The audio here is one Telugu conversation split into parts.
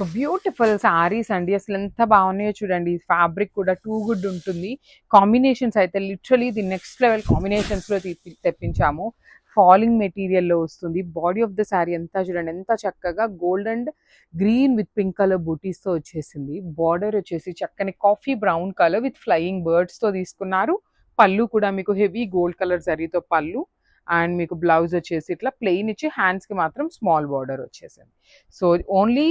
సో బ్యూటిఫుల్ సారీస్ అండి. అసలు ఎంత బాగున్నాయో చూడండి. ఫ్యాబ్రిక్ కూడా టూ గుడ్ ఉంటుంది. కాంబినేషన్స్ అయితే లిటరలీ ది నెక్స్ట్ లెవెల్ కాంబినేషన్స్లో తెప్పించాము. ఫాలింగ్ మెటీరియల్లో వస్తుంది. బాడీ ఆఫ్ ద శారీ అంతా చూడండి ఎంత చక్కగా gold and green with pink colour బూటీస్తో వచ్చేసింది. బార్డర్ వచ్చేసి చక్కని coffee brown colour with flying బర్డ్స్తో తీసుకున్నారు. పళ్ళు కూడా మీకు హెవీ గోల్డ్ కలర్ జరీతో పళ్ళు, అండ్ మీకు బ్లౌజ్ వచ్చేసి ఇట్లా ప్లెయిన్ ఇచ్చి హ్యాండ్స్కి మాత్రం స్మాల్ బార్డర్ వచ్చేసింది. సో ఓన్లీ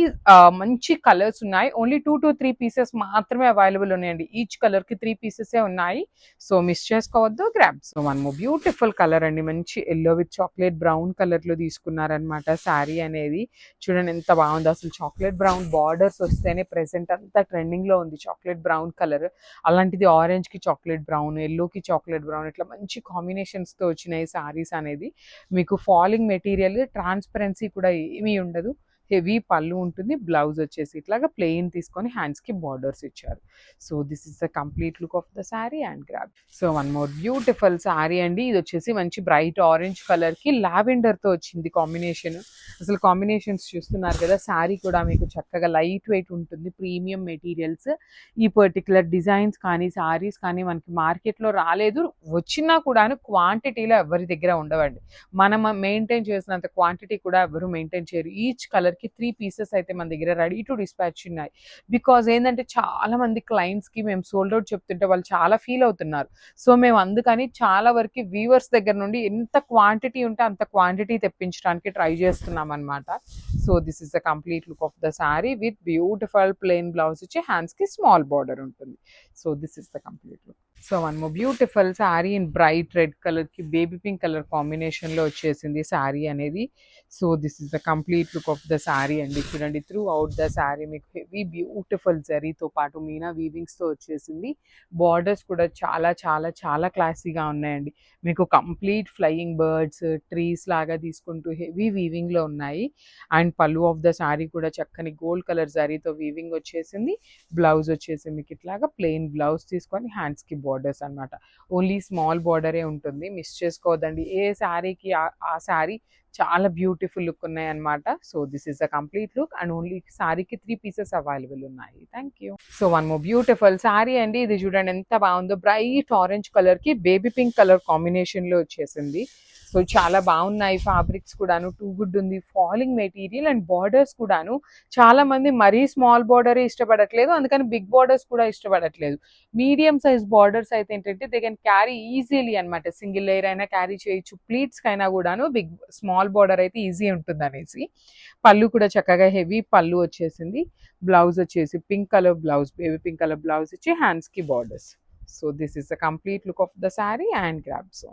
మంచి కలర్స్ ఉన్నాయి. ఓన్లీ 2 to 3 పీసెస్ మాత్రమే అవైలబుల్ ఉన్నాయండి. ఈచ్ కలర్కి 3 పీసెసే ఉన్నాయి. సో మిస్ చేసుకోవద్దు, గ్రాబ్. సో మనము బ్యూటిఫుల్ కలర్ అండి, మంచి ఎల్లో విత్ చాక్లెట్ బ్రౌన్ కలర్లో తీసుకున్నారనమాట శారీ అనేది. చూడండి ఎంత బాగుంది అసలు. చాక్లెట్ బ్రౌన్ బార్డర్స్ వస్తేనే ప్రెసెంట్ అంతా ట్రెండింగ్లో ఉంది చాక్లెట్ బ్రౌన్ కలర్. అలాంటిది ఆరెంజ్కి చాక్లెట్ బ్రౌన్, ఎల్లోకి చాక్లెట్ బ్రౌన్, ఇట్లా మంచి కాంబినేషన్స్తో వచ్చినాయి శారీస్ అనేది. మీకు ఫాలింగ్ మెటీరియల్, ట్రాన్స్పరెన్సీ కూడా ఏమీ ఉండదు. హెవీ పళ్ళు ఉంటుంది. బ్లౌజ్ వచ్చేసి ఇట్లాగా ప్లెయిన్ తీసుకొని హ్యాండ్స్కి బార్డర్స్ ఇచ్చారు. So this is the complete look of the sari and grab. So one more beautiful sari అండి. ఇది వచ్చేసి మంచి బ్రైట్ ఆరెంజ్ కలర్కి లావెండర్తో వచ్చింది కాంబినేషన్. అసలు కాంబినేషన్స్ చూస్తున్నారు కదా. శారీ కూడా మీకు చక్కగా లైట్ వెయిట్ ఉంటుంది. Premium materials. ఈ పర్టికులర్ డిజైన్స్ కానీ శారీస్ కానీ మనకి మార్కెట్లో రాలేదు. వచ్చినా కూడాను క్వాంటిటీలో ఎవరి దగ్గర ఉండవండి. మనం మెయింటైన్ చేసినంత క్వాంటిటీ కూడా ఎవరు మెయింటైన్ చేయరు. ఈచ్ కలర్కి 3 పీసెస్ అయితే మన దగ్గర రెడీ టు డిస్పాచ్ ఉన్నాయి. బికాజ్ ఏంటంటే చాలా మంది క్లయింట్స్కి మేము సోల్డ్ అవుట్ చెప్తుంటే వాళ్ళు చాలా ఫీల్ అవుతున్నారు. సో మేము అందుకని చాలా వరకు వీవర్స్ దగ్గర నుండి ఎంత క్వాంటిటీ ఉంటే అంత క్వాంటిటీ తెప్పించడానికి ట్రై చేస్తున్నాం అనమాట. So this is the complete look of the sari with beautiful plain blouse ఇచ్చి హ్యాండ్స్కి స్మాల్ బార్డర్ ఉంటుంది. So this is the complete look. So one more beautiful sari in bright red కలర్కి బేబీ పింక్ కలర్ కాంబినేషన్లో వచ్చేసింది శారీ అనేది. So this is the complete look of the sari అండి. చూడండి త్రూ అవుట్ ద శారీ మీకు హెవీ బ్యూటిఫుల్ జరీతో పాటు మీనా వీవింగ్స్తో వచ్చేసింది. బార్డర్స్ కూడా చాలా చాలా చాలా క్లాసీగా ఉన్నాయండి. మీకు కంప్లీట్ ఫ్లయింగ్ బర్డ్స్, ట్రీస్ లాగా తీసుకుంటూ హెవీ వీవింగ్లో ఉన్నాయి. అండ్ పళ్ళు ఆఫ్ ద శారీ కూడా చక్కని గోల్డ్ కలర్ జరీతో వీవింగ్ వచ్చేసింది. బ్లౌజ్ వచ్చేసి మీకు ఇట్లాగా ప్లెయిన్ బ్లౌజ్ తీసుకొని హ్యాండ్స్కి బార్డర్స్ అనమాట. ఓన్లీ స్మాల్ బార్డరే ఉంటుంది. మిస్ చేసుకోవద్దండి. ఏ శారీకి ఆ శారీ చాలా బ్యూటిఫుల్ లుక్ ఉన్నాయి అనమాట. So this is the complete look and only శారీకి 3 పీసెస్ అవైలబుల్ ఉన్నాయి. Thank you. So one more beautiful sari అండి. ఇది చూడండి ఎంత బాగుందో. బ్రైట్ ఆరెంజ్ కలర్కి బేబీ పింక్ కలర్ కాంబినేషన్లో వచ్చేసింది. సో చాలా బాగున్నాయి. ఫ్యాబ్రిక్స్ కూడాను టూ గుడ్ ఉంది. ఫాలింగ్ మెటీరియల్ అండ్ బార్డర్స్ కూడాను చాలా మంది మరీ స్మాల్ బార్డరే ఇష్టపడట్లేదు, అందుకని బిగ్ బార్డర్స్ కూడా ఇష్టపడట్లేదు. మీడియం సైజ్ బార్డర్స్ అయితే ఏంటంటే దే కెన్ క్యారీ ఈజీలీ అనమాట. సింగిల్ లేయర్ అయినా క్యారీ చేయొచ్చు. ప్లీట్స్ కైనా కూడాను స్మాల్ బార్డర్ అయితే ఈజీ ఉంటుంది అనేసి. పళ్ళు కూడా చక్కగా హెవీ పళ్ళు వచ్చేసింది. బ్లౌజ్ వచ్చేసి pink colour blouse, baby pink colour blouse ఇచ్చి హ్యాండ్స్కి borders. So this is the complete look of the sari and grab. So